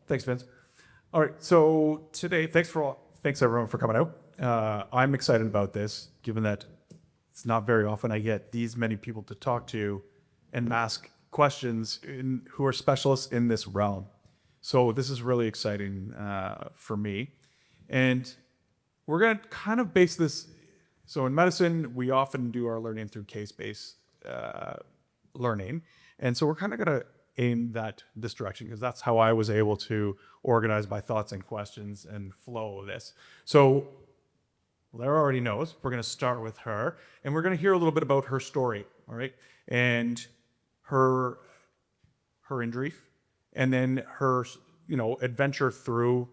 Thanks, Vince. All right, so today, thanks everyone for coming out. I'm excited about this, given that it's not very often I get these many people to talk to and ask questions who are specialists in this realm. So this is really exciting for me. And we're going to kind of base this. So in medicine, we often do our learning through case-based learning. And so we're kind of going to aim this direction, because that's how I was able to organize my thoughts and questions and flow this. So Lara already knows. We're going to start with her, and we're going to hear a little bit about her story, all right? And her injury, and then her, adventure through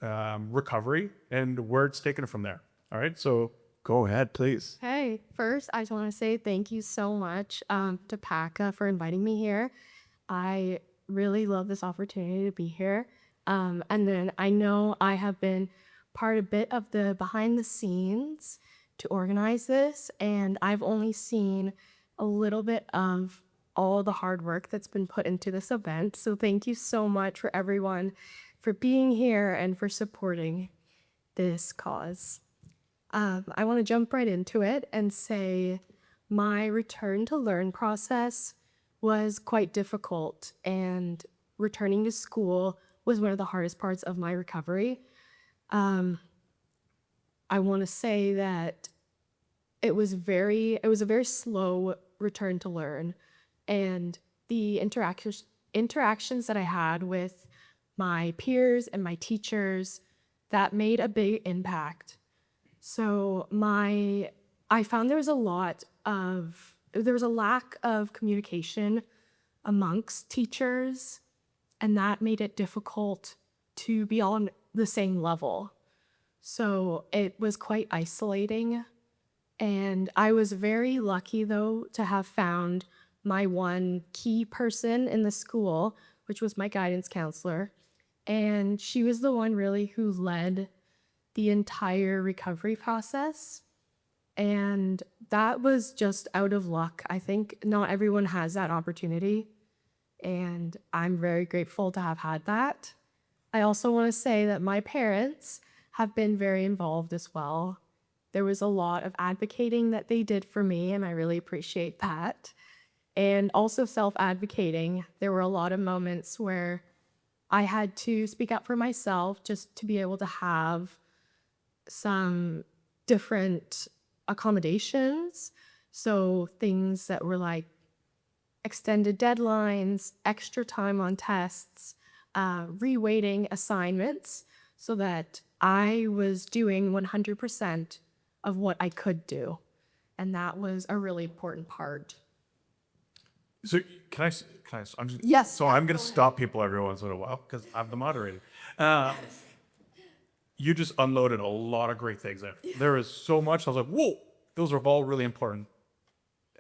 recovery and where it's taken from there. All right, so go ahead, please. Hey, first, I just want to say thank you so much to PACA for inviting me here. I really love this opportunity to be here. And then I know I have been part a bit of the behind the scenes to organize this, and I've only seen a little bit of all the hard work that's been put into this event. So thank you so much for everyone for being here and for supporting this cause. I want to jump right into it and say my return to learn process was quite difficult, and returning to school was one of the hardest parts of my recovery. I want to say that it was a very slow return to learn, and the interactions that I had with my peers and my teachers, that made a big impact. So I found there was a lack of communication amongst teachers, and that made it difficult to be on the same level. So it was quite isolating, and I was very lucky, though, to have found my one key person in the school, which was my guidance counselor, and she was the one really who led the entire recovery process. And that was just out of luck. I think not everyone has that opportunity, and I'm very grateful to have had that. I also want to say that my parents have been very involved as well. There was a lot of advocating that they did for me, and I really appreciate that. And also self-advocating. There were a lot of moments where I had to speak up for myself just to be able to have some different accommodations. So things that were like extended deadlines, extra time on tests, reweighting assignments, so that I was doing 100% of what I could do. And that was a really important part. So can I? Yes. So I'm going to stop people every once in a while because I'm the moderator. You just unloaded a lot of great things there. There is so much. I was like, whoa, those are all really important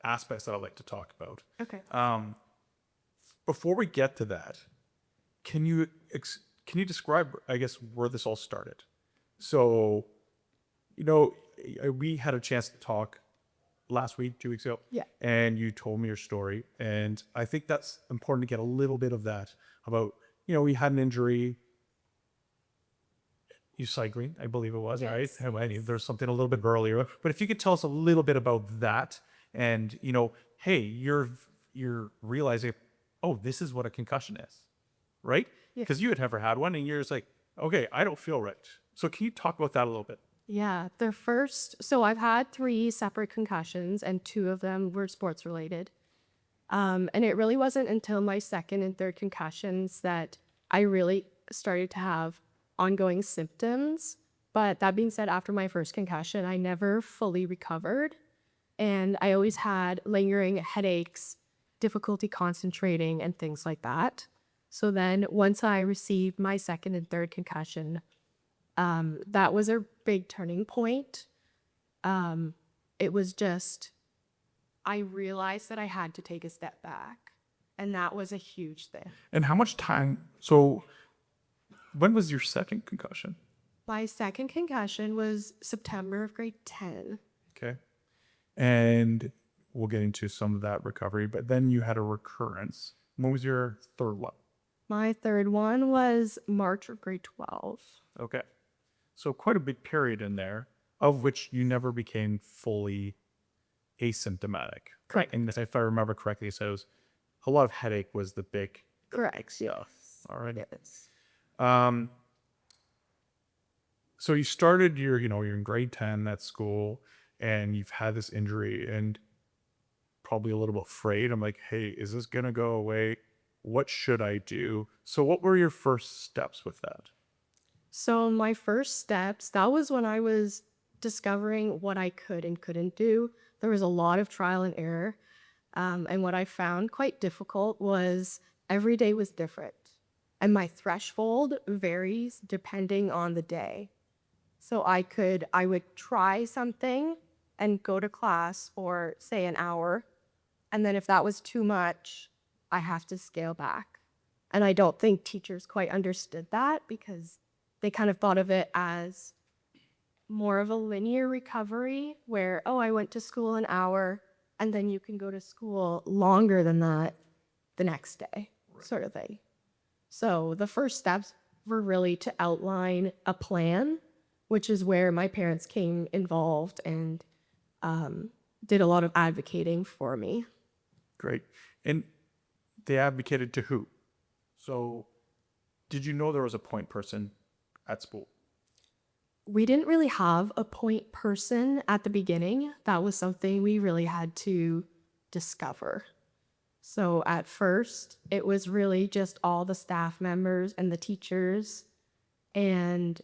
aspects that I'd like to talk about. Okay. Before we get to that, can you describe, I guess, where this all started? So, we had a chance to talk last week, 2 weeks ago. Yeah. And you told me your story. And I think that's important to get a little bit of that about, we had an injury. You cycling, I believe it was, yes. Right? There's something a little bit earlier. But if you could tell us a little bit about that and, hey, you're realizing, oh, this is what a concussion is, right? Because you had never had one and you're just like, okay, I don't feel right. So can you talk about that a little bit? Yeah, so I've had 3 separate concussions, and 2 of them were sports related. And it really wasn't until my second and third concussions that I really started to have ongoing symptoms. But that being said, after my first concussion, I never fully recovered. And I always had lingering headaches, difficulty concentrating, and things like that. So then once I received my second and third concussion, that was a big turning point. It was just, I realized that I had to take a step back, and that was a huge thing. And how much time, so when was your second concussion? My second concussion was September of grade 10. Okay. And we'll get into some of that recovery, but then you had a recurrence. When was your third one? My third one was March of grade 12. Okay. So quite a big period in there, of which you never became fully asymptomatic. Correct. And if I remember correctly, so it was a lot of headache was the big Correct. stuff. All right. Yes. So you started you're in grade 10 at school and you've had this injury and probably a little bit afraid. I'm like, hey, is this going to go away? What should I do? So what were your first steps with that? So my first steps, that was when I was discovering what I could and couldn't do. There was a lot of trial and error. And what I found quite difficult was every day was different. And my threshold varies depending on the day. So I would try something and go to class for, say, an hour. And then if that was too much, I have to scale back. And I don't think teachers quite understood that because they kind of thought of it as more of a linear recovery where, oh, I went to school an hour and then you can go to school longer than that the next day, sort of thing. So the first steps were really to outline a plan, which is where my parents came involved and did a lot of advocating for me. Great. And they advocated to who? So did you know there was a point person at school? We didn't really have a point person at the beginning. That was something we really had to discover. So at first, it was really just all the staff members and the teachers, and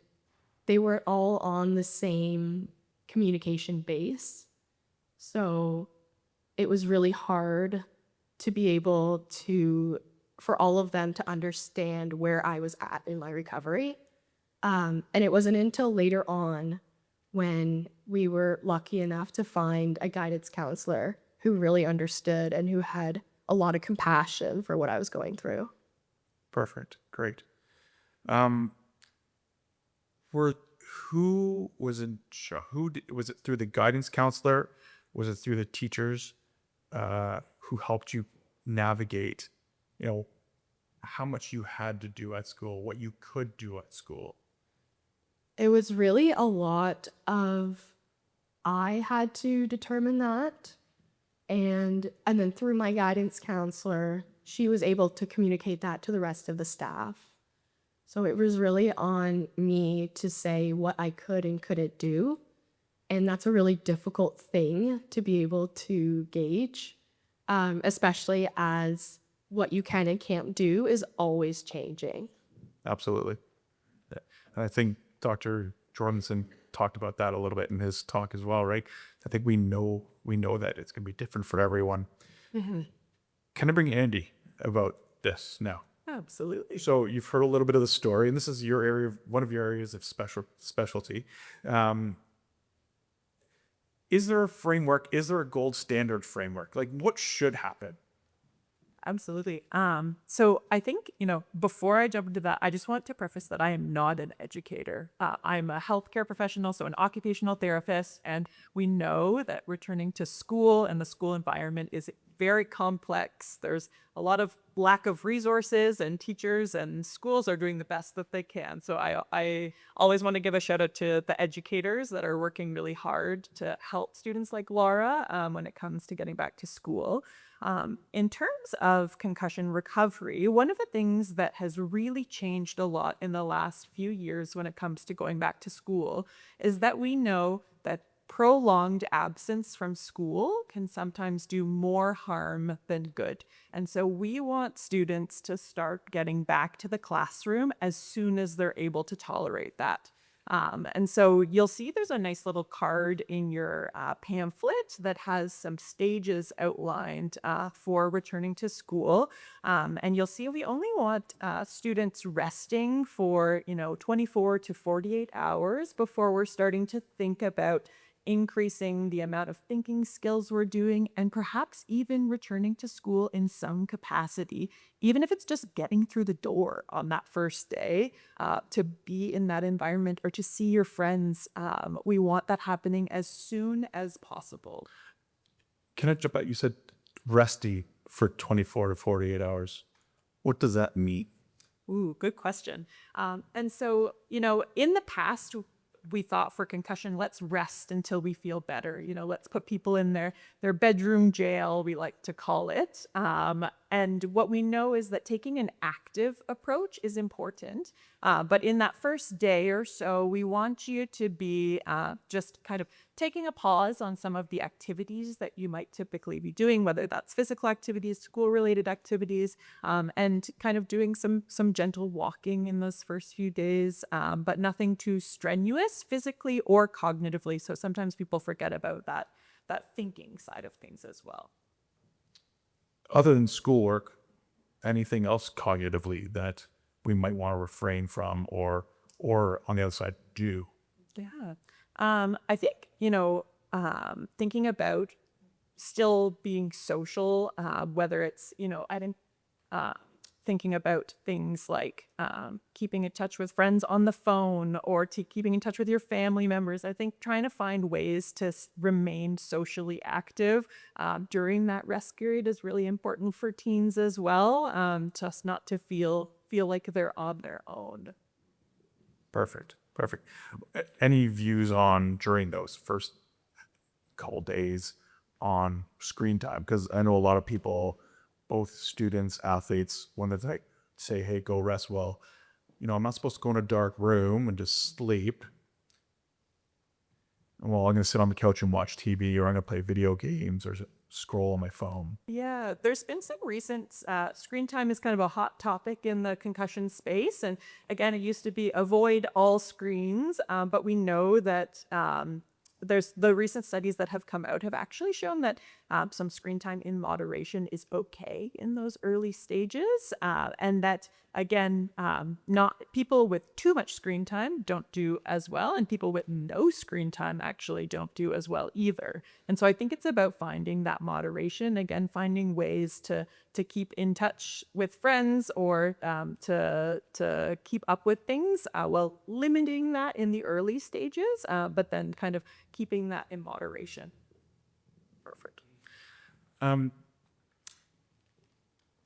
they were all on the same communication base. So it was really hard to be able for all of them to understand where I was at in my recovery. And it wasn't until later on when we were lucky enough to find a guidance counselor who really understood and who had a lot of compassion for what I was going through. Perfect. Great. Who was in charge? Was it through the guidance counselor? Was it through the teachers who helped you navigate, how much you had to do at school, what you could do at school? It was really a lot of, I had to determine that. And then through my guidance counselor, she was able to communicate that to the rest of the staff. So it was really on me to say what I could and couldn't do. And that's a really difficult thing to be able to gauge, especially as what you can and can't do is always changing. Absolutely. And I think Dr. Jordanson talked about that a little bit in his talk as well, right? I think we know that it's going to be different for everyone. Mm-hmm. Can I bring Andie about this now? Absolutely. So you've heard a little bit of the story, and this is your area, one of your areas of specialty. Is there a framework? Is there a gold standard framework? Like, what should happen? Absolutely. So I think, before I jump into that, I just want to preface that I am not an educator. I'm a healthcare professional, so an occupational therapist, and we know that returning to school and the school environment is very complex. There's a lot of lack of resources, and teachers and schools are doing the best that they can. So I always want to give a shout out to the educators that are working really hard to help students like Lara when it comes to getting back to school. In terms of concussion recovery, one of the things that has really changed a lot in the last few years when it comes to going back to school is that we know that prolonged absence from school can sometimes do more harm than good. And so we want students to start getting back to the classroom as soon as they're able to tolerate that. And so you'll see there's a nice little card in your pamphlet that has some stages outlined for returning to school. And you'll see we only want students resting for 24 to 48 hours before we're starting to think about increasing the amount of thinking skills we're doing, and perhaps even returning to school in some capacity, even if it's just getting through the door on that first day, to be in that environment or to see your friends. We want that happening as soon as possible. Can I jump out? You said resty for 24 to 48 hours. What does that mean? Ooh, good question. And so, in the past, we thought for concussion, let's rest until we feel better. Let's put people in their bedroom jail, we like to call it. And what we know is that taking an active approach is important. But in that first day or so, we want you to be just kind of taking a pause on some of the activities that you might typically be doing, whether that's physical activities, school-related activities, and kind of doing some gentle walking in those first few days, but nothing too strenuous physically or cognitively. So sometimes people forget about that thinking side of things as well. Other than schoolwork, anything else cognitively that we might want to refrain from or on the other side do? Yeah. I think, thinking about still being social, whether it's, thinking about things like keeping in touch with friends on the phone or keeping in touch with your family members. I think trying to find ways to remain socially active during that rest period is really important for teens as well, just not to feel like they're on their own. Perfect. Any views on during those first couple days on screen time? Because I know a lot of people, both students, athletes, when they say, hey, go rest. Well, I'm not supposed to go in a dark room and just sleep. Well, I'm going to sit on the couch and watch TV, or I'm going to play video games or scroll on my phone. Yeah, there's been some recent screen time is kind of a hot topic in the concussion space. And again, it used to be avoid all screens, but we know that there's the recent studies that have come out have actually shown that some screen time in moderation is okay in those early stages, and that again, not people with too much screen time don't do as well, and people with no screen time actually don't do as well either. And so I think it's about finding that moderation, again, finding ways to keep in touch with friends or to keep up with things, while limiting that in the early stages, but then kind of keeping that in moderation. Perfect.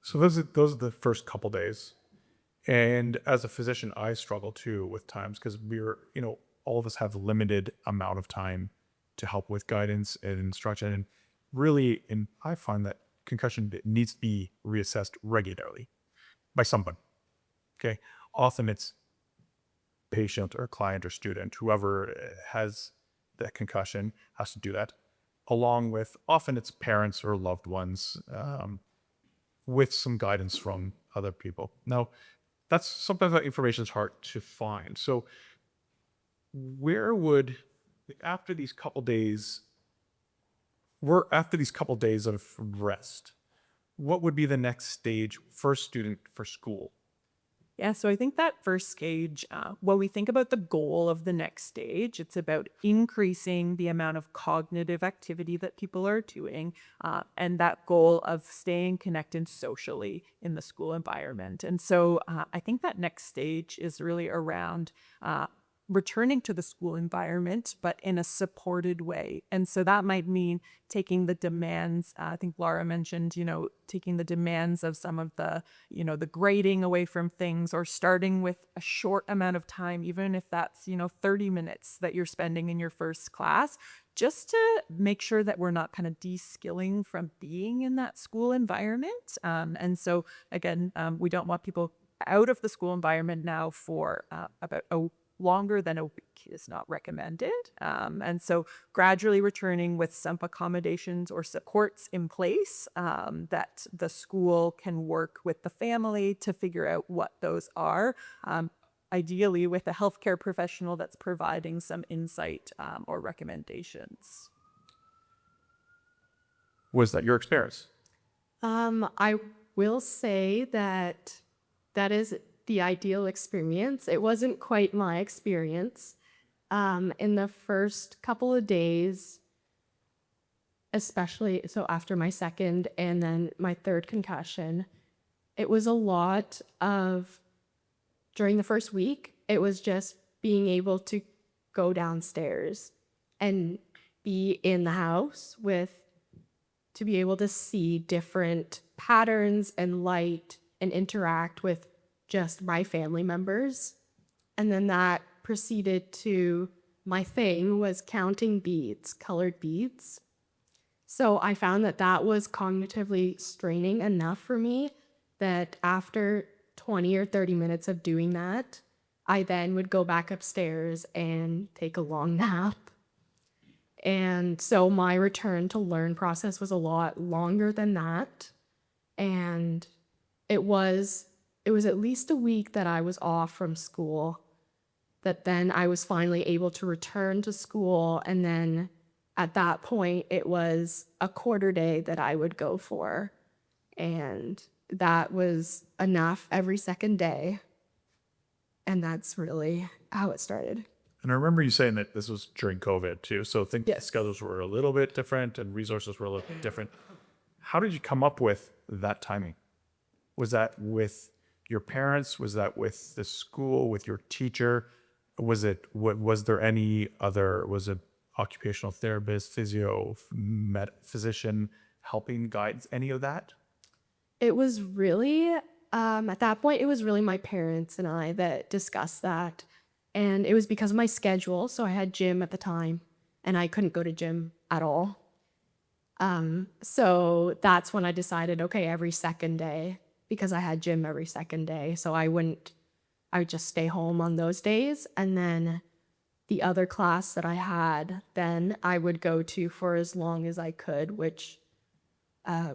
So those are the first couple days. And as a physician, I struggle too with times because all of us have limited amount of time to help with guidance and instruction. And really, I find that concussion needs to be reassessed regularly by someone. Okay. Often it's patient or client or student, whoever has that concussion has to do that, along with often it's parents or loved ones, with some guidance from other people. Now, that's sometimes that information is hard to find. So after these couple days of rest, what would be the next stage for a student for school? Yeah, so I think that first stage, when we think about the goal of the next stage, it's about increasing the amount of cognitive activity that people are doing, and that goal of staying connected socially in the school environment. And so I think that next stage is really around returning to the school environment, but in a supported way. And so that might mean taking the demands, I think Lara mentioned, taking the demands of some of the, the grading away from things, or starting with a short amount of time, even if that's, 30 minutes that you're spending in your first class, just to make sure that we're not kind of de-skilling from being in that school environment. And so again, we don't want people out of the school environment now for about longer than a week is not recommended. And so gradually returning with some accommodations or supports in place, that the school can work with the family to figure out what those are. Ideally with a healthcare professional that's providing some insight or recommendations. Was that your experience? I will say that is the ideal experience. It wasn't quite my experience. In the first couple of days, especially so after my second and then my third concussion, it was a lot of, during the first week, it was just being able to go downstairs and be in the house to be able to see different patterns and light and interact with just my family members. And then that proceeded to my thing was counting beads, colored beads. So I found that that was cognitively straining enough for me that after 20 or 30 minutes of doing that, I then would go back upstairs and take a long nap. And so my return to learn process was a lot longer than that. And it was at least a week that I was off from school, that then I was finally able to return to school. And then at that point, it was a quarter day that I would go for. And that was enough every second day. And that's really how it started. And I remember you saying that this was during COVID too. So I think Yes. schedules were a little bit different and resources were a little bit different. How did you come up with that timing? Was that with your parents? Was that with the school, with your teacher? Was there any other, was it occupational therapist, physio, physician helping guide any of that? It was really, at that point, it was really my parents and I that discussed that. And it was because of my schedule. So I had gym at the time and I couldn't go to gym at all. So that's when I decided, okay, every second day, because I had gym every second day. So I would just stay home on those days. And then the other class that I had, then I would go to for as long as I could, which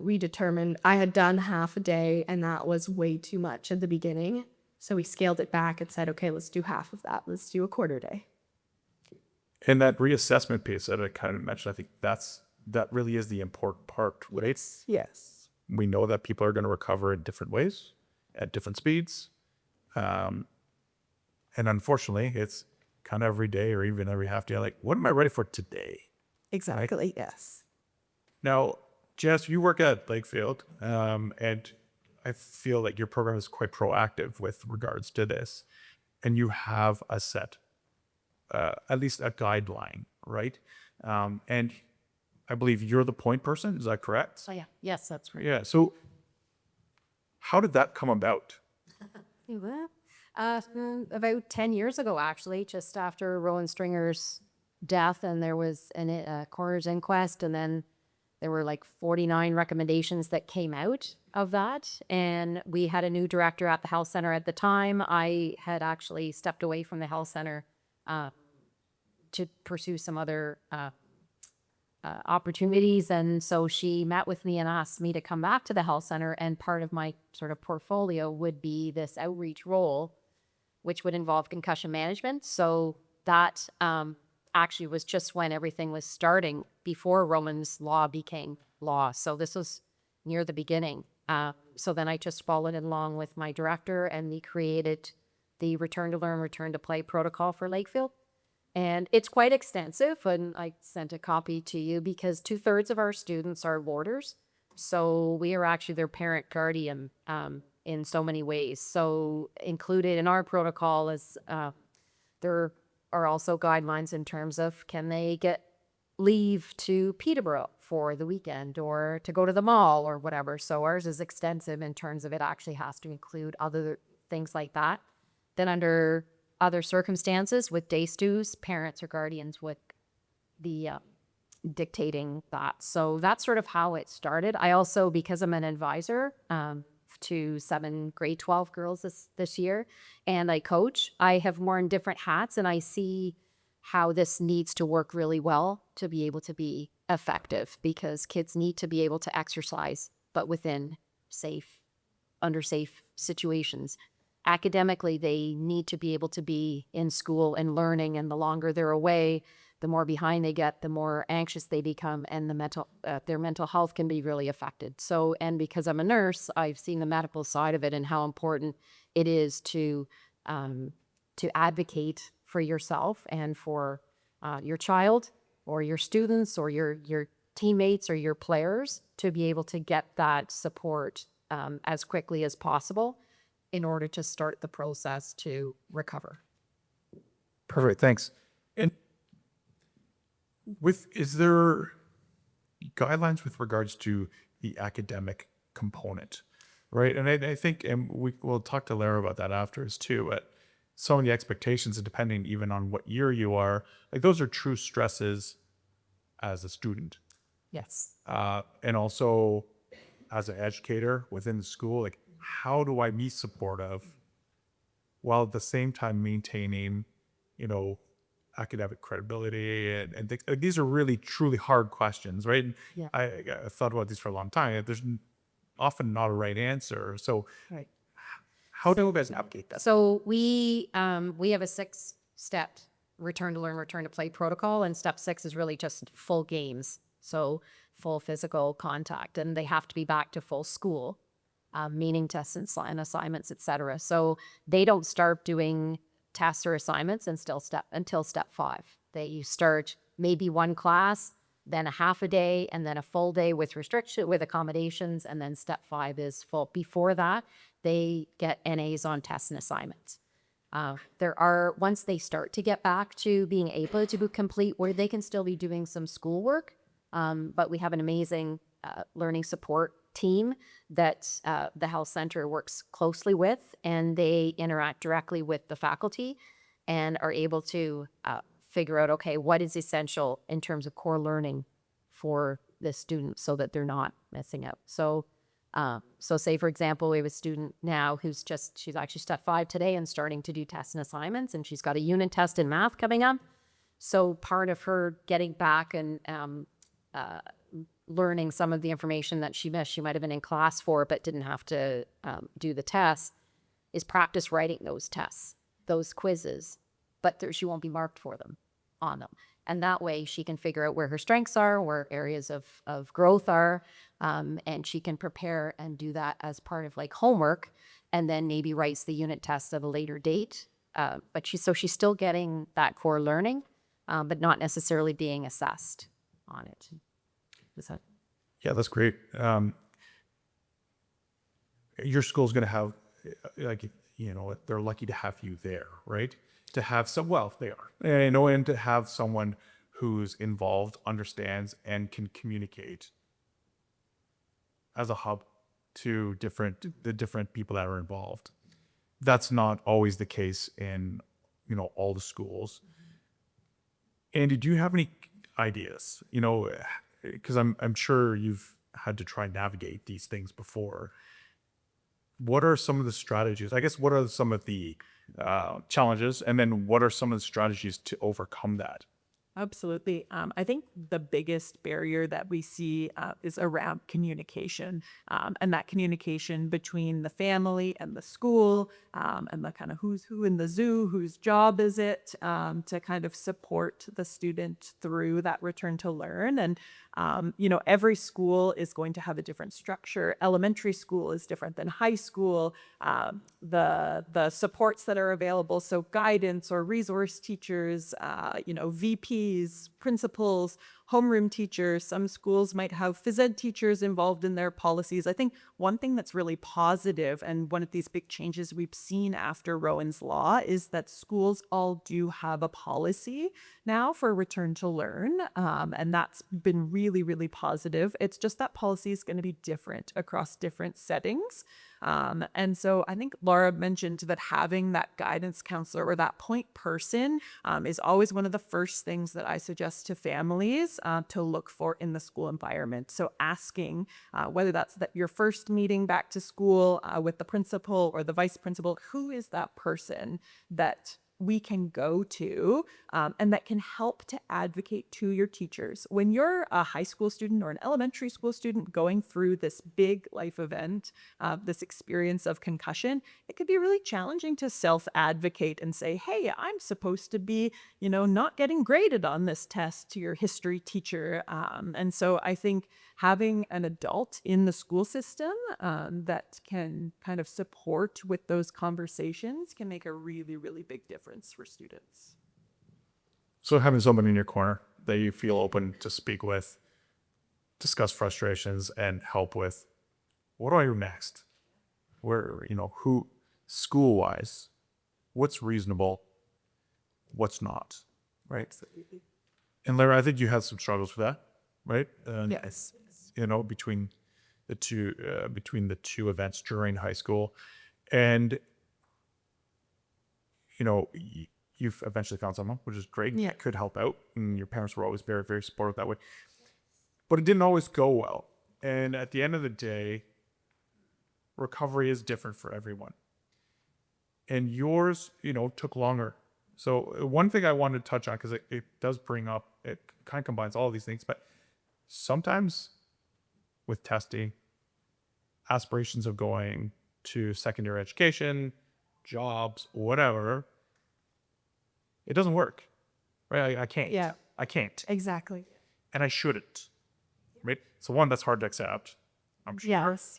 we determined I had done half a day and that was way too much at the beginning. So we scaled it back and said, okay, let's do half of that. Let's do a quarter day. And that reassessment piece that I kind of mentioned, I think that really is the important part, right? Yes. We know that people are going to recover in different ways, at different speeds. And unfortunately, it's kind of every day or even every half day, like, what am I ready for today? Exactly, yes. Now, Jess, you work at Lakefield, and I feel like your program is quite proactive with regards to this. And you have a set, at least a guideline, right? And I believe you're the point person. Is that correct? Oh, yeah. Yes, that's right. Yeah. So how did that come about? About 10 years ago, actually, just after Rowan Stringer's death, and there was a coroner's inquest, and then there were like 49 recommendations that came out of that. And we had a new director at the health center at the time. I had actually stepped away from the health center to pursue some other opportunities. And so she met with me and asked me to come back to the health center. And part of my sort of portfolio would be this outreach role, which would involve concussion management. So that actually was just when everything was starting before Roman's law became law. So this was near the beginning. So then I just followed along with my director and we created the Return to Learn, Return to Play protocol for Lakefield. And it's quite extensive, and I sent a copy to you because 2/3 of our students are warders. So we are actually their parent guardian in so many ways. So included in our protocol is there are also guidelines in terms of can they get leave to Peterborough for the weekend or to go to the mall or whatever. So ours is extensive in terms of it actually has to include other things like that. Then under other circumstances with day stews, parents or guardians would be dictating that. So that's sort of how it started. I also, because I'm an advisor to 7 grade 12 girls this year, and I coach, I have worn different hats and I see how this needs to work really well to be able to be effective, because kids need to be able to exercise, but within under safe situations. Academically, they need to be able to be in school and learning, and the longer they're away, the more behind they get, the more anxious they become, and their mental health can be really affected. So, and because I'm a nurse, I've seen the medical side of it and how important it is to advocate for yourself and for your child or your students or your teammates or your players to be able to get that support as quickly as possible in order to start the process to recover. Perfect. Thanks. And is there guidelines with regards to the academic component, right? And I think, and we'll talk to Lara about that afterwards too, but some of the expectations, and depending even on what year you are, like those are true stresses as a student. Yes. And also as an educator within the school, like how do I be supportive while at the same time maintaining, you know, academic credibility and like, these are really truly hard questions, right? And Yeah. I thought about these for a long time. There's often not a right answer. So Right. how do you guys navigate that? So we have a 6-step return to learn, return to play protocol, and step 6 is really just full games. So full physical contact, and they have to be back to full school, meaning tests and assignments, etc. So they don't start doing tests or assignments until step 5. You start maybe one class, then a half a day, and then a full day with accommodations, and then step 5 is full. Before that, they get NAs on tests and assignments. Once they start to get back to being able to complete, where they can still be doing some schoolwork, but we have an amazing learning support team that the health center works closely with, and they interact directly with the faculty and are able to figure out, okay, what is essential in terms of core learning for the student so that they're not missing out. So say, for example, we have a student now she's actually step 5 today and starting to do tests and assignments, and she's got a unit test in math coming up. So part of her getting back and learning some of the information that she missed, she might have been in class for, but didn't have to do the tests, is practice writing those tests, those quizzes, but she won't be marked for them on them. And that way she can figure out where her strengths are, where areas of growth are, and she can prepare and do that as part of like homework, and then maybe writes the unit tests at a later date. But she's still getting that core learning, but not necessarily being assessed on it. Is that? Yeah, that's great. Your school's going to have, like, you know, they're lucky to have you there, right? To have they are, you know, and to have someone who's involved, understands, and can communicate as a hub to the different people that are involved. That's not always the case in, you know, all the schools. Andie, do you have any ideas? You know, because I'm sure you've had to try and navigate these things before. What are some of the strategies? I guess what are some of the challenges, and then what are some of the strategies to overcome that? Absolutely. I think the biggest barrier that we see is around communication, and that communication between the family and the school, and the kind of who's who in the zoo, whose job is it to kind of support the student through that return to learn. And, you know, every school is going to have a different structure. Elementary school is different than high school. The supports that are available, so guidance or resource teachers, you know, VPs, principals, homeroom teachers. Some schools might have phys ed teachers involved in their policies. I think one thing that's really positive, and one of these big changes we've seen after Rowan's Law, is that schools all do have a policy now for return to learn. And that's been really, really positive. It's just that policy is going to be different across different settings. And so I think Lara mentioned that having that guidance counselor or that point person is always one of the first things that I suggest to families to look for in the school environment. So asking whether that's your first meeting back to school with the principal or the vice principal, who is that person that we can go to and that can help to advocate to your teachers. When you're a high school student or an elementary school student going through this big life event, this experience of concussion, it could be really challenging to self-advocate and say, hey, I'm supposed to be, you know, not getting graded on this test to your history teacher. And so I think having an adult in the school system that can kind of support with those conversations can make a really, really big difference for students. So having someone in your corner that you feel open to speak with, discuss frustrations, and help with, what do I do next? Where, you know, who, school-wise, what's reasonable, what's not, right? And Lara, I think you had some struggles with that, right? Yes. You know, between between the two events during high school, and you've eventually found someone, which is great. Yeah. That could help out, and your parents were always very, very supportive that way. But it didn't always go well, and at the end of the day, recovery is different for everyone. And yours, took longer. So one thing I wanted to touch on, because it does bring up, it kind of combines all of these things, but sometimes with testing, aspirations of going to secondary education, jobs, whatever, it doesn't work, right? I can't. Yeah. I can't. Exactly. And I shouldn't, right? So one, that's hard to accept, I'm sure. Yes.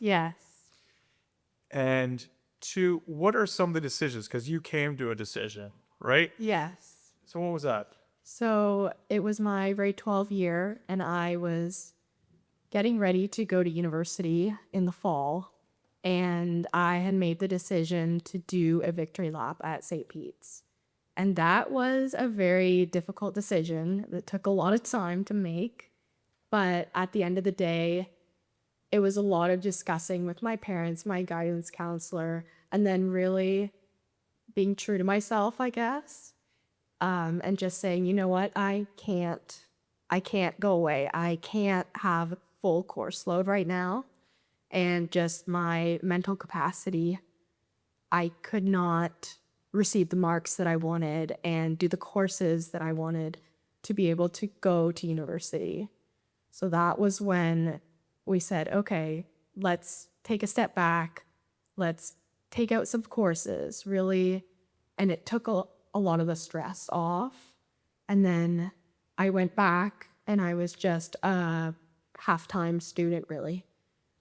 And two, what are some of the decisions? Because you came to a decision, right? Yes. So what was that? So it was my grade 12 year, and I was getting ready to go to university in the fall. And I had made the decision to do a victory lap at St. Pete's. And that was a very difficult decision that took a lot of time to make. But at the end of the day, it was a lot of discussing with my parents, my guidance counselor, and then really being true to myself, I guess. And just saying, you know what, I can't go away. I can't have full course load right now. And just my mental capacity, I could not receive the marks that I wanted and do the courses that I wanted to be able to go to university. So that was when we said, okay, let's take a step back. Let's take out some courses, really. And it took a lot of the stress off. And then I went back and I was just a half-time student, really,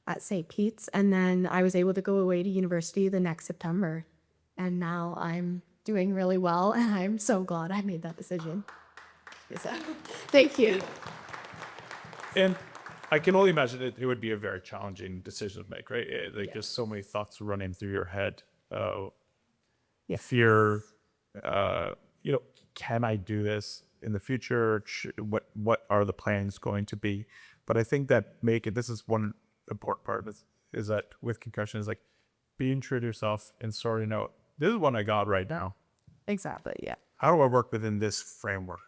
at St. Pete's. And then I was able to go away to university the next September. And now I'm doing really well. And I'm so glad I made that decision. So, thank you. And I can only imagine it would be a very challenging decision to make, right? Just so many thoughts running through your head. Fear, can I do this in the future? What are the plans going to be? But I think that this is one important part is that with concussion is like being true to yourself and sorting out, this is what I got right now. Exactly, yeah. How do I work within this framework?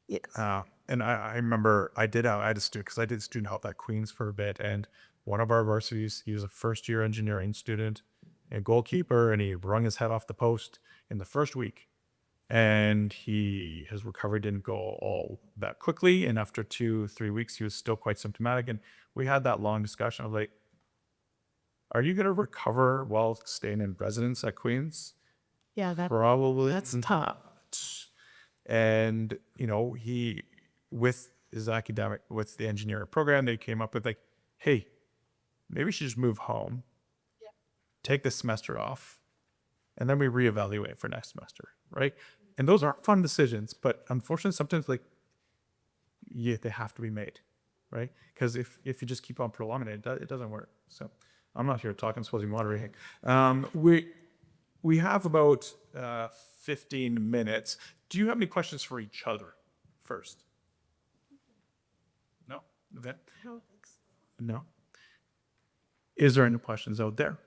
Yes. And I remember I had a student, because I did student health at Queen's for a bit, and one of our varsities, he was a first-year engineering student, a goalkeeper, and he wrung his head off the post in the first week. And his recovery didn't go all that quickly, and after 2-3 weeks, he was still quite symptomatic. And we had that long discussion of like, are you going to recover while staying in residence at Queen's? Yeah, Probably that's tough. And, he, with his academic, with the engineering program, they came up with like, hey, maybe we should just move home, take this semester off, and then we reevaluate for next semester, right? And those aren't fun decisions, but unfortunately, sometimes they have to be made, right? Because if you just keep on prolonging it, it doesn't work. So I'm not here talking, I'm supposed to be moderating. We have about 15 minutes. Do you have any questions for each other first? No? Okay. No? Is there any questions out there?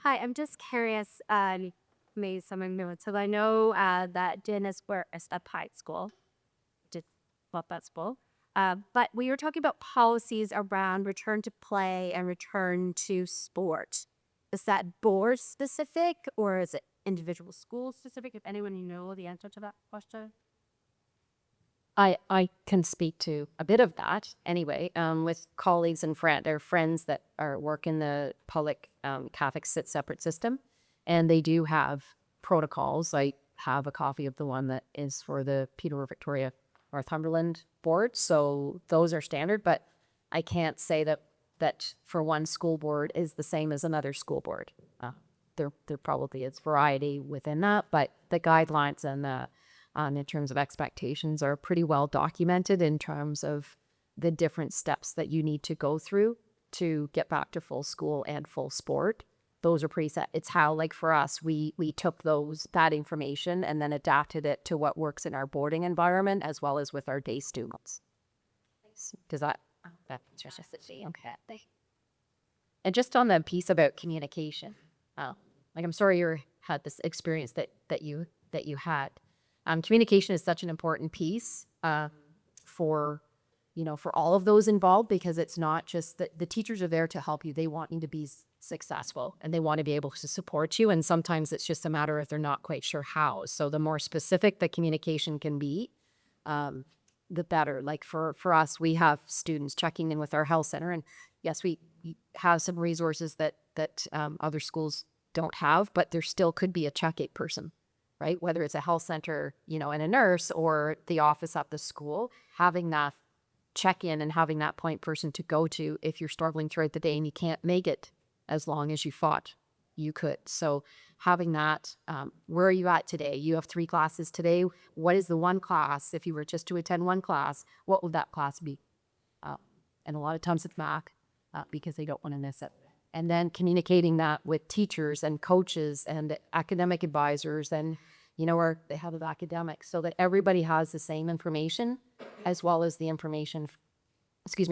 Hi, I'm just curious, maybe someone new. So I know that Janice works at high school, did love that school. But we were talking about policies around return to play and return to sport. Is that board specific or is it individual school specific? If anyone you know the answer to that question. I can speak to a bit of that anyway, with colleagues and friends that work in the public Catholic separate system, and they do have protocols. I have a copy of the one that is for the Peterborough Victoria Northumberland board, so those are standard, but I can't say that for one school board is the same as another school board. There probably is variety within that, but the guidelines and in terms of expectations are pretty well documented in terms of the different steps that you need to go through to get back to full school and full sport. Those are preset. It's how, like for us, we took that information and then adapted it to what works in our boarding environment as well as with our day students. Does that, that's just okay. And just on the piece about communication, like I'm sorry you had this experience that you had. Communication is such an important piece for all of those involved, because it's not just that the teachers are there to help you. They want you to be successful and they want to be able to support you. And sometimes it's just a matter of they're not quite sure how. So the more specific the communication can be, the better. Like for us, we have students checking in with our health center, and yes, we have some resources that other schools don't have, but there still could be a check-in person, right? Whether it's a health center, and a nurse, or the office at the school, having that check-in and having that point person to go to if you're struggling throughout the day and you can't make it as long as you thought you could. So having that, where are you at today? You have 3 classes today. What is the one class? If you were just to attend one class, what would that class be? And a lot of times it's math, because they don't want to miss it. And then communicating that with teachers and coaches and academic advisors and, or the head of academics, so that everybody has the same information, as well as the information,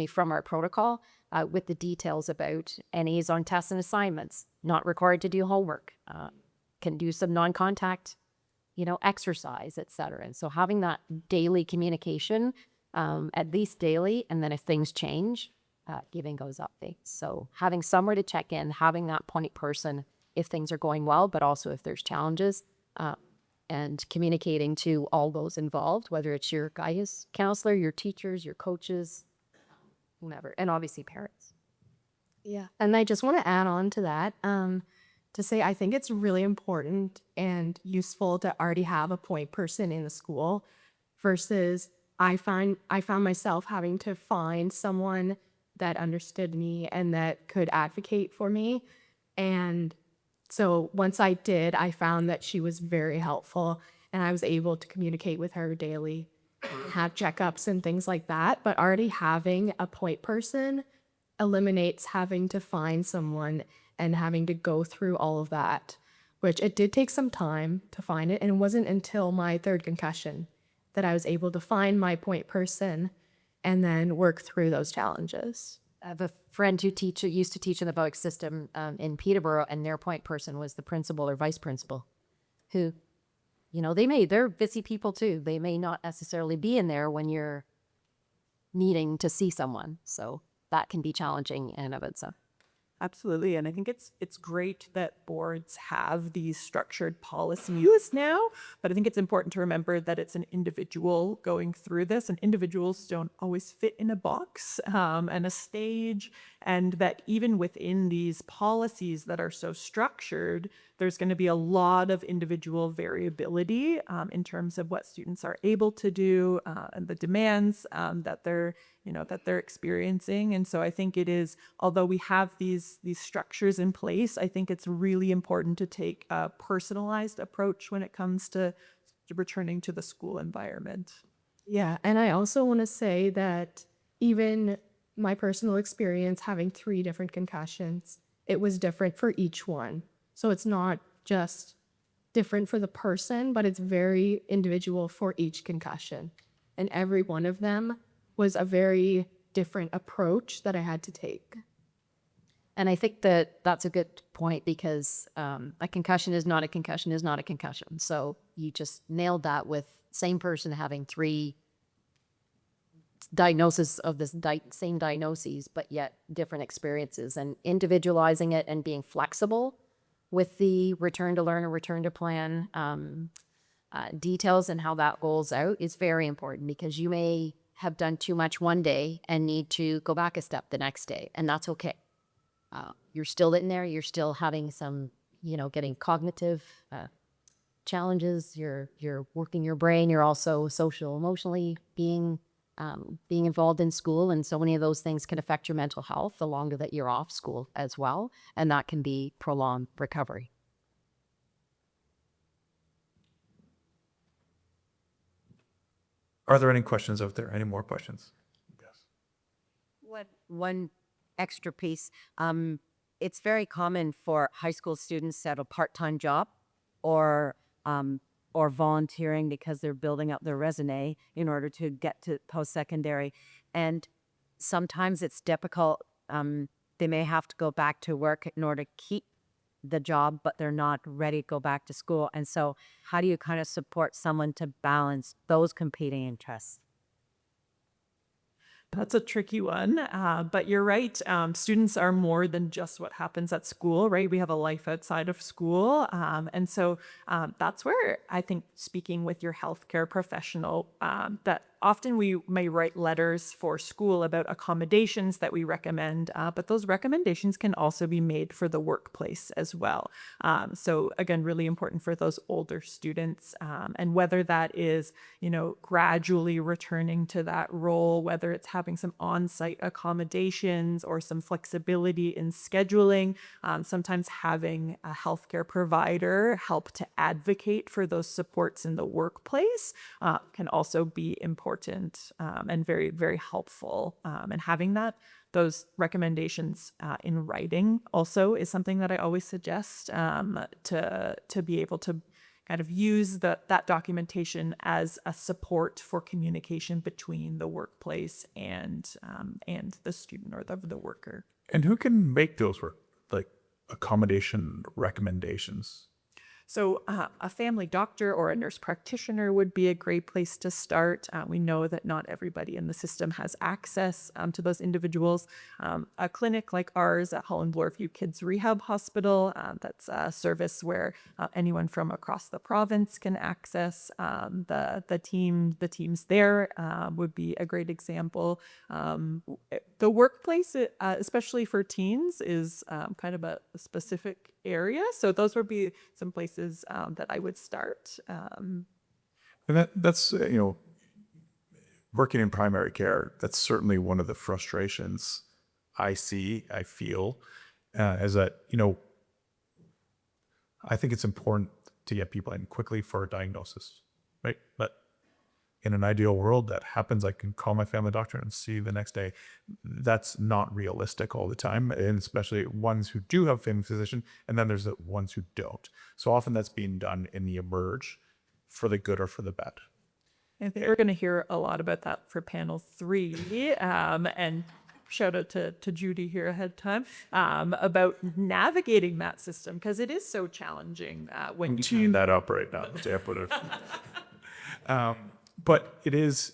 from our protocol, with the details about NAs on tests and assignments, not required to do homework, can do some non-contact, exercise, etc. And so having that daily communication, at least daily, and then if things change, giving those updates. So having somewhere to check in, having that point person if things are going well, but also if there's challenges, and communicating to all those involved, whether it's your guidance counselor, your teachers, your coaches, whomever, and obviously parents. Yeah. And I just want to add on to that, to say I think it's really important and useful to already have a point person in the school, versus I found myself having to find someone that understood me and that could advocate for me. And so once I did, I found that she was very helpful, and I was able to communicate with her daily, have checkups and things like that. But already having a point person eliminates having to find someone and having to go through all of that, which it did take some time to find it. And it wasn't until my 3rd concussion that I was able to find my point person and then work through those challenges. I have a friend who used to teach in the VOIC system in Peterborough, and their point person was the principal or vice principal, who, they're busy people too. They may not necessarily be in there when you're needing to see someone. So that can be challenging in and of itself. Absolutely. And I think it's great that boards have these structured policies now, but I think it's important to remember that it's an individual going through this, and individuals don't always fit in a box and a stage, and that even within these policies that are so structured, there's going to be a lot of individual variability in terms of what students are able to do and the demands that they're experiencing. And so I think it is, although we have these structures in place, I think it's really important to take a personalized approach when it comes to returning to the school environment. Yeah, and I also want to say that even my personal experience having 3 different concussions, it was different for each one. So it's not just different for the person, but it's very individual for each concussion. And every one of them was a very different approach that I had to take. And I think that that's a good point, because a concussion is not a concussion is not a concussion. So you just nailed that, with same person having 3 diagnoses of this same diagnoses, but yet different experiences, and individualizing it and being flexible with the return to learn or return to plan details and how that rolls out is very important, because you may have done too much one day and need to go back a step the next day, and that's okay. You're still in there, you're still having some, getting cognitive challenges, you're working your brain, you're also social, emotionally being involved in school, and so many of those things can affect your mental health the longer that you're off school as well, and that can be prolonged recovery. Are there any questions out there? Any more questions? One extra piece. It's very common for high school students to have a part-time job or volunteering because they're building up their resume in order to get to post-secondary. And sometimes it's difficult. They may have to go back to work in order to keep the job, but they're not ready to go back to school. And so how do you kind of support someone to balance those competing interests? That's a tricky one, but you're right. Students are more than just what happens at school, right? We have a life outside of school. And so that's where I think speaking with your healthcare professional, that often we may write letters for school about accommodations that we recommend, but those recommendations can also be made for the workplace as well. So again, really important for those older students, and whether that is, gradually returning to that role, whether it's having some on-site accommodations or some flexibility in scheduling, sometimes having a healthcare provider help to advocate for those supports in the workplace can also be important and very, very helpful. And having those recommendations in writing also is something that I always suggest to be able to kind of use that documentation as a support for communication between the workplace and the student or the worker. And who can make those accommodation recommendations? So a family doctor or a nurse practitioner would be a great place to start. We know that not everybody in the system has access to those individuals. A clinic like ours at Holland Bloorview Kids Rehab Hospital, that's a service where anyone from across the province can access the teams there would be a great example. The workplace, especially for teens, is kind of a specific area. So those would be some places that I would start. And that's working in primary care, that's certainly one of the frustrations I feel, is that, I think it's important to get people in quickly for a diagnosis, right? But in an ideal world, that happens. I can call my family doctor and see the next day. That's not realistic all the time, and especially ones who do have a family physician, and then there's the ones who don't. So often that's being done in the emerge for the good or for the bad. I think we're going to hear a lot about that for panel 3. And shout out to Judy here ahead of time about navigating that system, because it is so challenging when I'm teeing that up right now. But it is,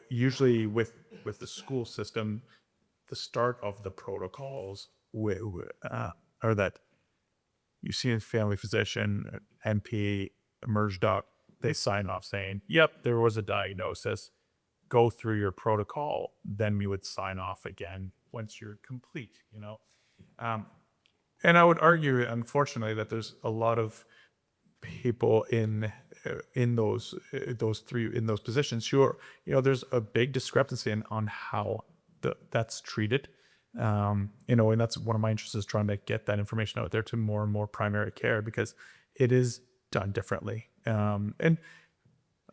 usually with the school system, the start of the protocols are that you see a family physician, NP, emerge doc, they sign off saying, yep, there was a diagnosis, go through your protocol. Then we would sign off again once you're complete, and I would argue, unfortunately, that there's a lot of people in those positions who are, there's a big discrepancy on how that's treated, and that's one of my interests, is trying to get that information out there to more and more primary care, because it is done differently. And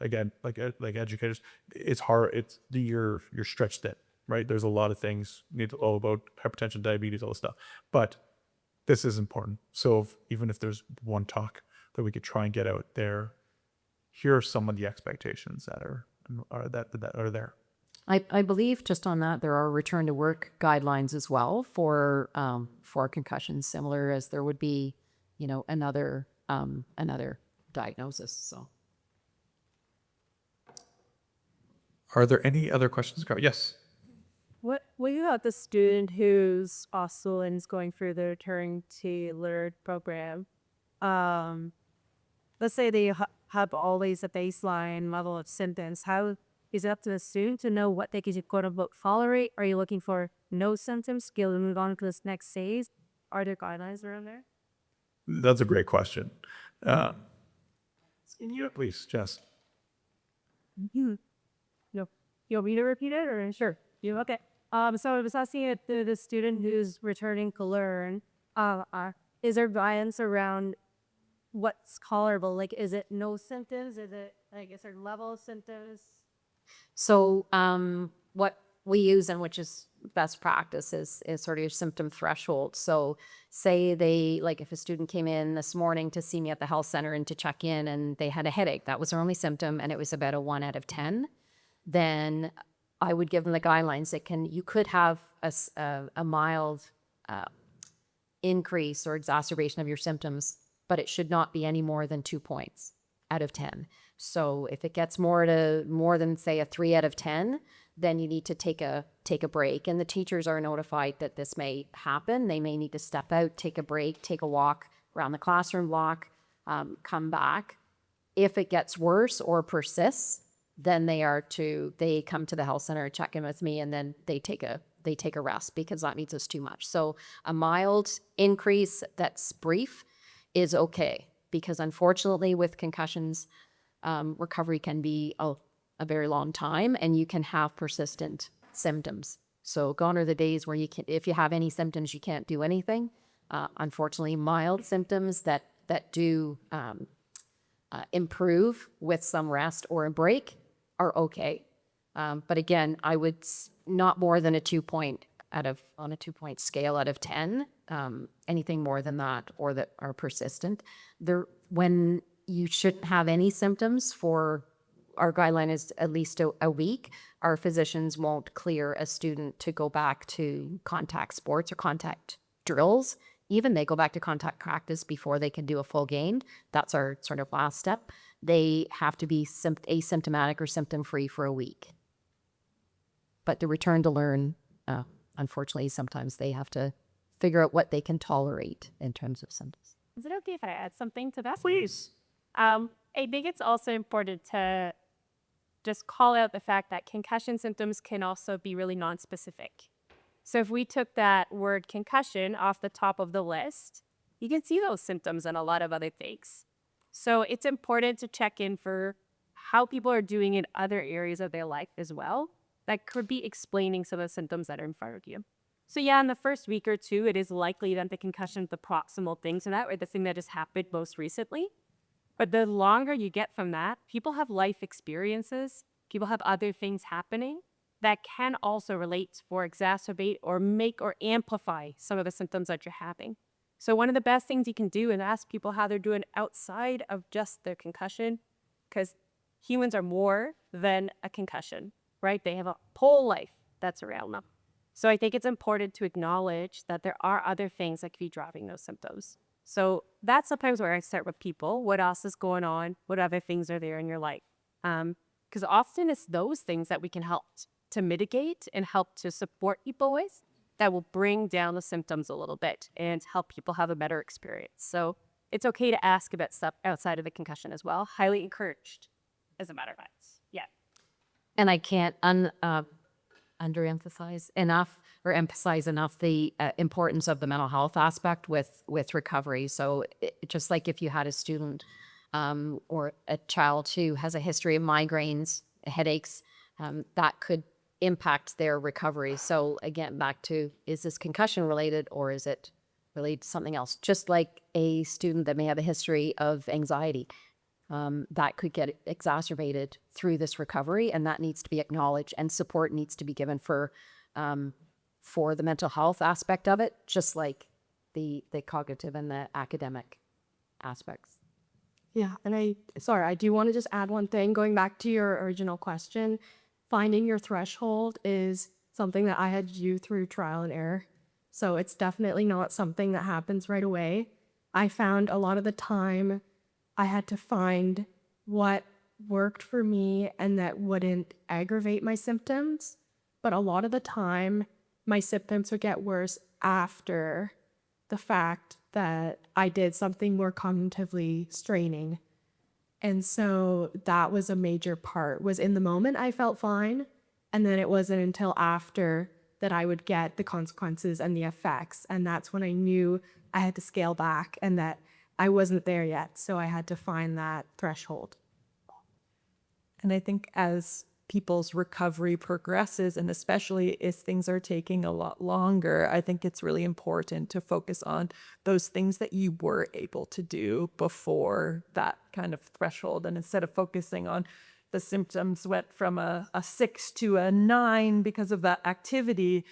again, like educators, it's hard. You're stretched thin, right? There's a lot of things you need to know about hypertension, diabetes, all this stuff, but this is important. So even if there's one talk that we could try and get out there, here are some of the expectations that are there. I believe, just on that, there are return to work guidelines as well for concussions, similar as there would be, another diagnosis. So, are there any other questions? Yes. What you got the student who's also is going through the return to learn program? Let's say they have always a baseline level of symptoms. How is it up to the student to know what they can quote unquote tolerate? Are you looking for no symptoms, skill to move on to this next phase? Are there guidelines around there? That's a great question. Please, Jess. No. You want me to repeat it, or sure? You okay? So I was asking the student who's returning to learn. Is there guidance around what's tolerable? Like, is it no symptoms? Is it is there level of symptoms? So what we use, and which is best practice, is sort of your symptom threshold. So say if a student came in this morning to see me at the health center and to check in, and they had a headache, that was their only symptom, and it was about a 1 out of 10, then I would give them the guidelines that you could have a mild increase or exacerbation of your symptoms, but it should not be any more than 2 points out of 10. So if it gets more than say a 3 out of 10, then you need to take a break. And the teachers are notified that this may happen. They may need to step out, take a break, take a walk around the classroom block, come back. If it gets worse or persists, then they come to the health center, check in with me, and then they take a rest because that means it's too much. So a mild increase that's brief is okay, because unfortunately with concussions, recovery can be a very long time, and you can have persistent symptoms. So gone are the days where if you have any symptoms, you can't do anything. Unfortunately, mild symptoms that do improve with some rest or a break are okay. But again, I would not more than a 2 point on a 2 point scale out of 10. Anything more than that or that are persistent, when you shouldn't have any symptoms for. Our guideline is at least a week. Our physicians won't clear a student to go back to contact sports or contact drills. Even they go back to contact practice before they can do a full gain. That's our sort of last step. They have to be asymptomatic or symptom-free for a week. But to return to learn, unfortunately, sometimes they have to figure out what they can tolerate in terms of symptoms. Is it okay if I add something to that? Please. I think it's also important to just call out the fact that concussion symptoms can also be really nonspecific. So if we took that word concussion off the top of the list, you can see those symptoms in a lot of other things. So it's important to check in for how people are doing in other areas of their life as well. That could be explaining some of the symptoms that are in front of you. So yeah, in the first week or two, it is likely that the concussion is the proximal thing to that, or the thing that just happened most recently. But the longer you get from that, people have life experiences, people have other things happening that can also relate or exacerbate or make or amplify some of the symptoms that you're having. So one of the best things you can do is ask people how they're doing outside of just their concussion, because humans are more than a concussion, right? They have a whole life that's around them. So I think it's important to acknowledge that there are other things that could be driving those symptoms. So that's sometimes where I start with people. What else is going on? What other things are there in your life? Because often it's those things that we can help to mitigate and help to support people with that will bring down the symptoms a little bit and help people have a better experience. So it's okay to ask about stuff outside of the concussion as well. Highly encouraged, as a matter of fact. Yeah. And I can't underemphasize enough or emphasize enough the importance of the mental health aspect with recovery. So just like if you had a student or a child who has a history of migraines, headaches, that could impact their recovery. So again, back to, is this concussion related or is it related to something else? Just like a student that may have a history of anxiety, that could get exacerbated through this recovery, and that needs to be acknowledged, and support needs to be given for the mental health aspect of it, just like the cognitive and the academic aspects. Yeah, and I do want to just add one thing. Going back to your original question, finding your threshold is something that I had to do through trial and error. So it's definitely not something that happens right away. I found a lot of the time I had to find what worked for me and that wouldn't aggravate my symptoms. But a lot of the time, my symptoms would get worse after the fact that I did something more cognitively straining. And so that was a major part, was in the moment I felt fine. And then it wasn't until after that I would get the consequences and the effects. And that's when I knew I had to scale back and that I wasn't there yet. So I had to find that threshold. And I think as people's recovery progresses, and especially if things are taking a lot longer, I think it's really important to focus on those things that you were able to do before that kind of threshold. And instead of focusing on the symptoms went from a 6 to a 9 because of that activity,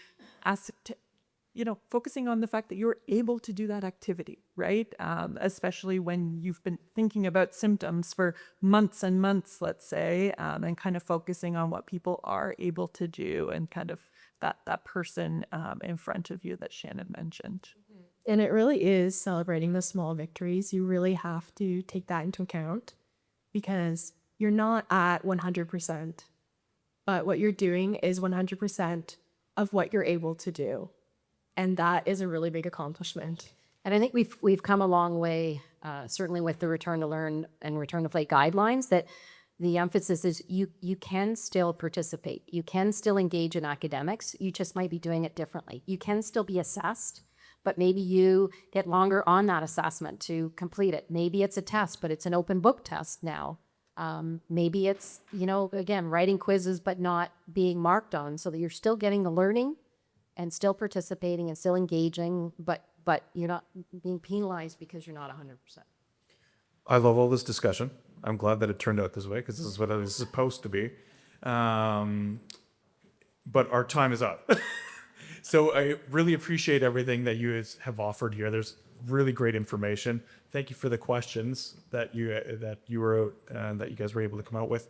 focusing on the fact that you're able to do that activity, right? Especially when you've been thinking about symptoms for months and months, let's say, and kind of focusing on what people are able to do and kind of that person in front of you that Shannon mentioned. And it really is celebrating the small victories. You really have to take that into account because you're not at 100%, but what you're doing is 100% of what you're able to do. And that is a really big accomplishment. And I think we've come a long way, certainly with the return to learn and return to play guidelines, that the emphasis is you can still participate. You can still engage in academics. You just might be doing it differently. You can still be assessed, but maybe you get longer on that assessment to complete it. Maybe it's a test, but it's an open book test now. Maybe it's, again, writing quizzes, but not being marked on so that you're still getting the learning and still participating and still engaging, but you're not being penalized because you're not 100%. I love all this discussion. I'm glad that it turned out this way because this is what it was supposed to be. But our time is up. So I really appreciate everything that you guys have offered here. There's really great information. Thank you for the questions that you guys were able to come out with.